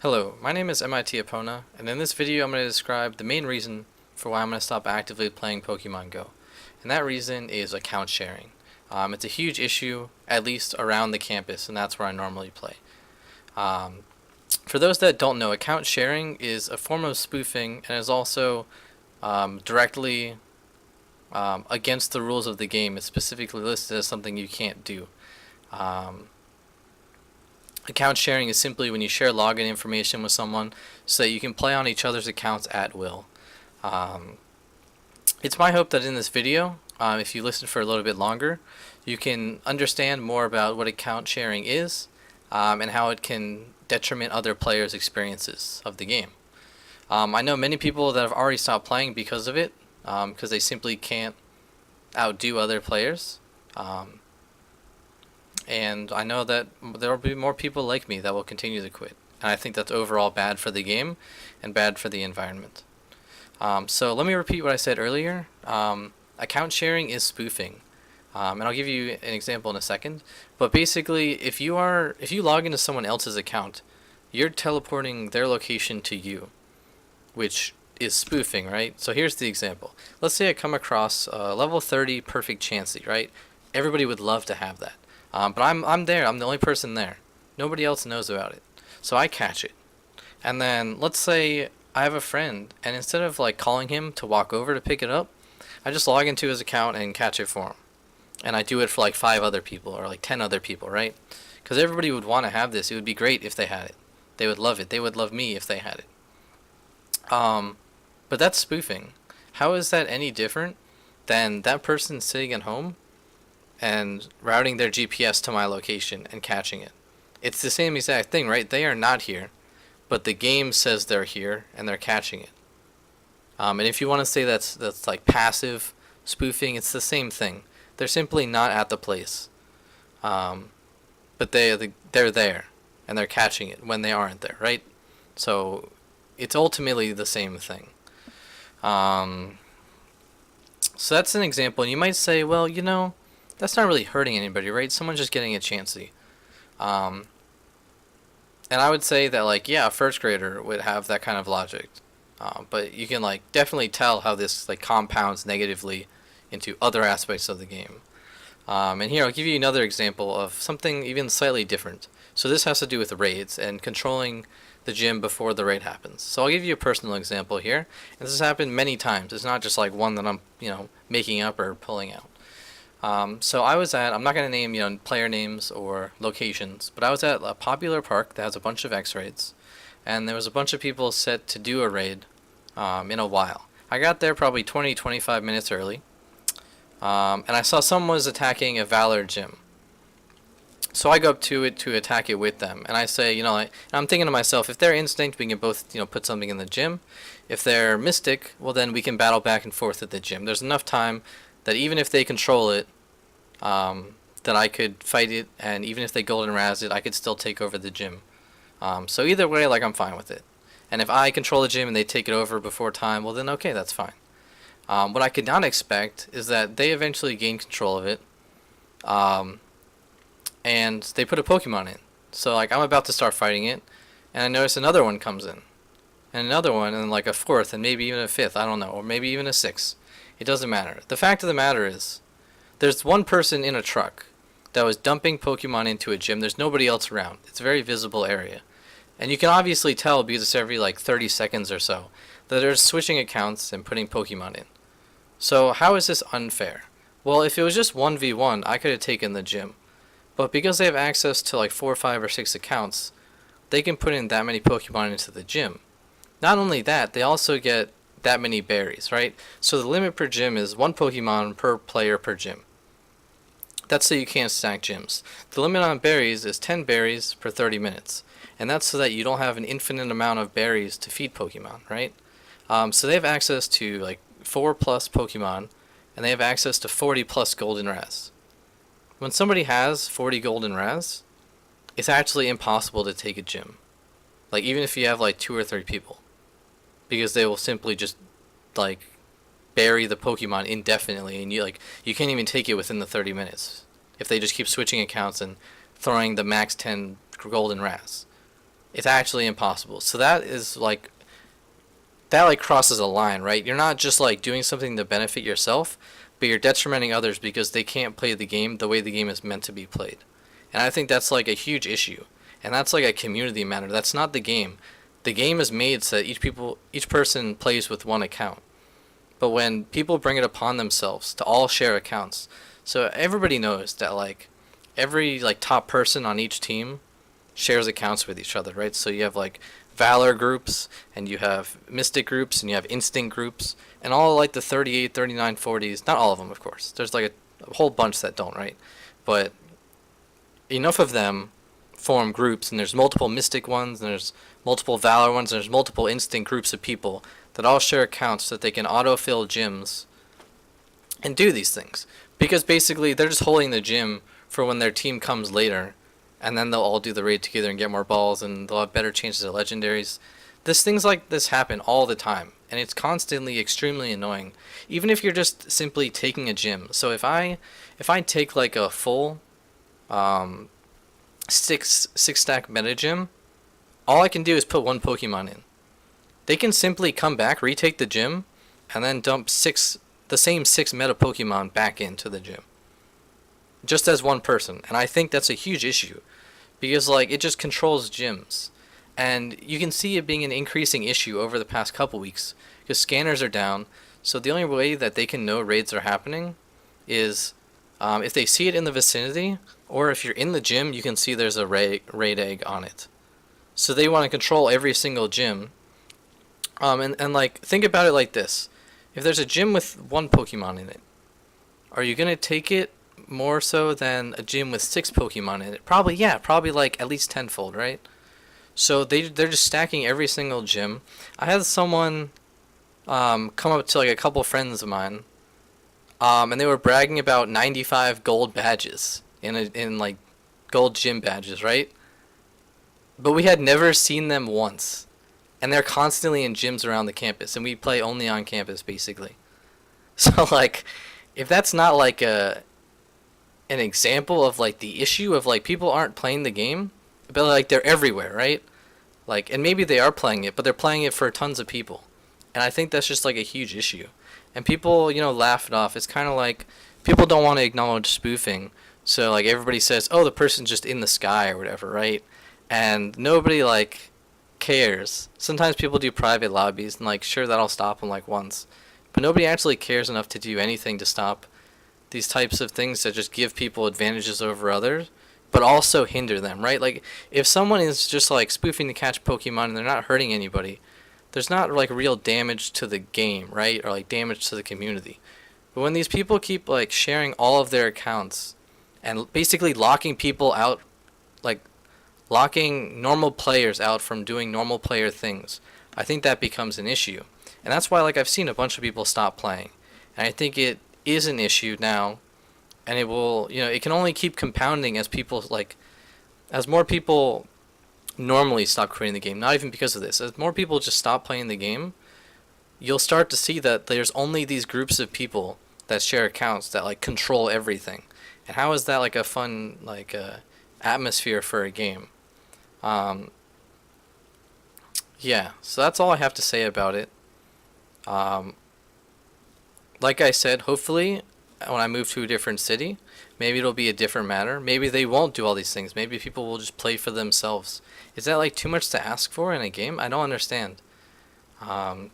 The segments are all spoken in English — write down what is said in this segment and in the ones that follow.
Hello, my name is MIT Epona, and in this video I'm going to describe the main reason for why I'm going to stop actively playing Pokemon Go. And that reason is account sharing. It's a huge issue, at least around the campus, and that's where I normally play. For those that don't know, account sharing is a form of spoofing and is also directly against the rules of the game. It's specifically listed as something you can't do. Account sharing is simply when you share login information with someone so that you can play on each other's accounts at will. It's my hope that in this video, if you listen for a little bit longer, you can understand more about what account sharing is and how it can detriment other players' experiences of the game. I know many people that have already stopped playing because of it, because they simply can't outdo other players. And I know that there will be more people like me that will continue to quit. And I think that's overall bad for the game and bad for the environment. So let me repeat what I said earlier. Account sharing is spoofing. And I'll give you an example in a second. But basically, if you log into someone else's account, you're teleporting their location to you, which is spoofing, right? So here's the example. Let's say I come across level 30 perfect Chansey, right? Everybody would love to have that. But I'm there. I'm the only person there. Nobody else knows about it. So I catch it. And then let's say I have a friend, and instead of like calling him to walk over to pick it up, I just log into his account and catch it for him. And I do it for like 5 other people or like 10 other people, right? Because everybody would want to have this. It would be great if they had it. They would love it. They would love me if they had it. But that's spoofing. How is that any different than that person sitting at home and routing their GPS to my location and catching it? It's the same exact thing, right? They are not here, but the game says they're here and they're catching it. And if you want to say that's like passive spoofing, it's the same thing. They're simply not at the place, but they're there and they're catching it when they aren't there, right? So it's ultimately the same thing. So that's an example, and you might say, well, that's not really hurting anybody, right? Someone's just getting a Chansey. And I would say that, like, yeah, a first grader would have that kind of logic. But you can, like, definitely tell how this, like, compounds negatively into other aspects of the game. And here, I'll give you another example of something even slightly different. So this has to do with raids and controlling the gym before the raid happens. So I'll give you a personal example here. And this has happened many times. It's not just, like, one that I'm, making up or pulling out. So I was at, I'm not going to name, player names or locations, but I was at a popular park that has a bunch of X-raids, and there was a bunch of people set to do a raid in a while. I got there probably 20-25 minutes early, and I saw someone was attacking a Valor gym. So I go up to it to attack it with them, and I say, I'm thinking to myself, if they're Instinct, we can both, put something in the gym. If they're Mystic, well then we can battle back and forth at the gym. There's enough time that even if they control it, that I could fight it, and even if they Golden Razz it, I could still take over the gym. So either way, like, I'm fine with it. And if I control the gym and they take it over before time, well then okay, that's fine. What I could not expect is that they eventually gain control of it, and they put a Pokemon in. So, like, I'm about to start fighting it, and I notice another one comes in, and another one, and like a fourth, and maybe even a fifth, I don't know, or maybe even a sixth. It doesn't matter. The fact of the matter is, there's one person in a truck that was dumping Pokemon into a gym. There's nobody else around. It's a very visible area. And you can obviously tell, because it's every like 30 seconds or so, that they're switching accounts and putting Pokemon in. So how is this unfair? Well, if it was just 1v1, I could have taken the gym. But because they have access to like 4, 5, or 6 accounts, they can put in that many Pokemon into the gym. Not only that, they also get that many berries, right? So the limit per gym is 1 Pokemon per player per gym. That's so you can't stack gyms. The limit on berries is 10 berries per 30 minutes. And that's so that you don't have an infinite amount of berries to feed Pokemon, right? So they have access to like 4 plus Pokemon, and they have access to 40 plus Golden Razz. When somebody has 40 Golden Razz, it's actually impossible to take a gym. Like, even if you have like 2 or 3 people. Because they will simply just, like, bury the Pokemon indefinitely, and you can't even take it within the 30 minutes if they just keep switching accounts and throwing the max 10 Golden Razz. It's actually impossible. So that is like that like crosses a line, right? You're not just like doing something to benefit yourself, but you're detrimenting others because they can't play the game the way the game is meant to be played. And I think that's like a huge issue. And that's like a community matter. That's not the game. The game is made so that each person plays with one account. But when people bring it upon themselves to all share accounts, so everybody knows that like every like top person on each team shares accounts with each other, right? So you have like Valor groups, and you have Mystic groups, and you have Instinct groups, and all like the 38, 39, 40s. Not all of them, of course. There's like a whole bunch that don't, right? But enough of them form groups, and there's multiple Mystic ones, and there's multiple Valor ones, and there's multiple Instinct groups of people that all share accounts so that they can autofill gyms and do these things. Because basically, they're just holding the gym for when their team comes later, and then they'll all do the raid together and get more balls, and they'll have better chances at legendaries. Things like this happen all the time, and it's constantly extremely annoying. Even if you're just simply taking a gym. So if I take like a full six stack meta gym, all I can do is put one Pokemon in. They can simply come back, retake the gym, and then dump the same six meta Pokemon back into the gym. Just as one person. And I think that's a huge issue. Because like it just controls gyms. And you can see it being an increasing issue over the past couple weeks. Because scanners are down. So the only way that they can know raids are happening is if they see it in the vicinity, or if you're in the gym, you can see there's a raid egg on it. So they want to control every single gym. And like think about it like this. If there's a gym with one Pokemon in it, are you going to take it more so than a gym with six Pokemon in it? Probably, yeah. Probably like at least tenfold, right? So they're just stacking every single gym. I had someone come up to like a couple friends of mine, and they were bragging about 95 gold badges in like gold gym badges, right? But we had never seen them once. And they're constantly in gyms around the campus, and we play only on campus, basically. So, like, if that's not, like, an example of, like, the issue of, like, people aren't playing the game, but, like, they're everywhere, right? Like, and maybe they are playing it, but they're playing it for tons of people. And I think that's just, like, a huge issue. And people, laugh it off. It's kind of like people don't want to acknowledge spoofing. So, like, everybody says, oh, the person's just in the sky or whatever, right? And nobody, like, cares. Sometimes people do private lobbies, and like sure that'll stop them like once, but nobody actually cares enough to do anything to stop these types of things that just give people advantages over others but also hinder them, right? Like if someone is just like spoofing to catch Pokemon and they're not hurting anybody, there's not like real damage to the game, right? Or like damage to the community. But when these people keep like sharing all of their accounts and basically locking people out, like locking normal players out from doing normal player things, I think that becomes an issue. And that's why like I've seen a bunch of people stop playing. And I think it is an issue now, and it will, it can only keep compounding as more people normally stop creating the game, not even because of this. As more people just stop playing the game, you'll start to see that there's only these groups of people that share accounts that like control everything. And how is that like a fun atmosphere for a game? Yeah, so that's all I have to say about it. Like I said, hopefully when I move to a different city, maybe it'll be a different matter. Maybe they won't do all these things. Maybe people will just play for themselves. Is that like too much to ask for in a game? I don't understand. I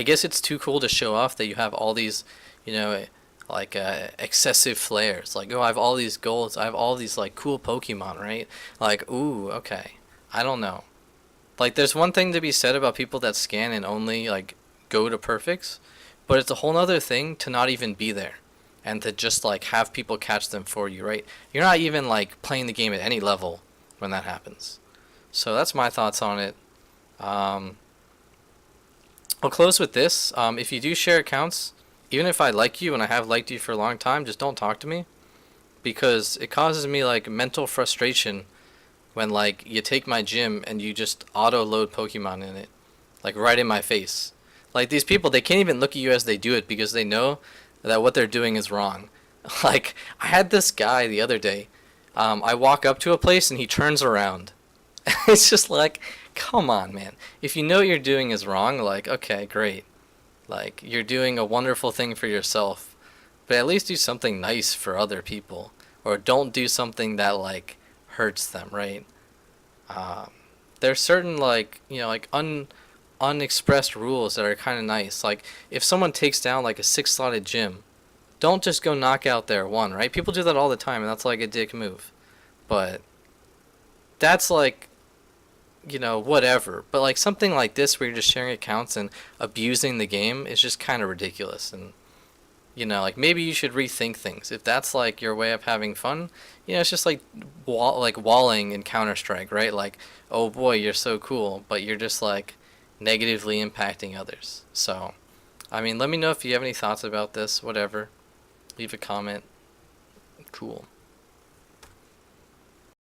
guess it's too cool to show off that you have all these, excessive flares. Like, oh, I have all these golds. I have all these, like, cool Pokemon, right? Like, ooh, okay. I don't know. Like, there's one thing to be said about people that scan and only, like, go to perfects. But it's a whole other thing to not even be there. And to just, like, have people catch them for you, right? You're not even, like, playing the game at any level when that happens. So that's my thoughts on it. I'll close with this. If you do share accounts, even if I like you and I have liked you for a long time, just don't talk to me. Because it causes me, like, mental frustration when, like, you take my gym and you just auto-load Pokemon in it. Like, right in my face. Like, these people, they can't even look at you as they do it because they know that what they're doing is wrong. Like, I had this guy the other day. I walk up to a place and he turns around. It's just like, come on, man. If you know what you're doing is wrong, like, okay, great. Like, you're doing a wonderful thing for yourself, but at least do something nice for other people. Or don't do something that, like, hurts them, right? Um, there's certain, like, like, unexpressed rules that are kind of nice. Like, if someone takes down, like, a six-slotted gym, don't just go knock out their one, right? People do that all the time, and that's, like, a dick move. But that's, like, whatever. But like something like this where you're just sharing accounts and abusing the game is just kind of ridiculous. And like maybe you should rethink things. If that's like your way of having fun, it's just like walling in Counter Strike, right? Like, oh boy, you're so cool, but you're just like negatively impacting others. So, I mean, let me know if you have any thoughts about this. Whatever, leave a comment. Cool.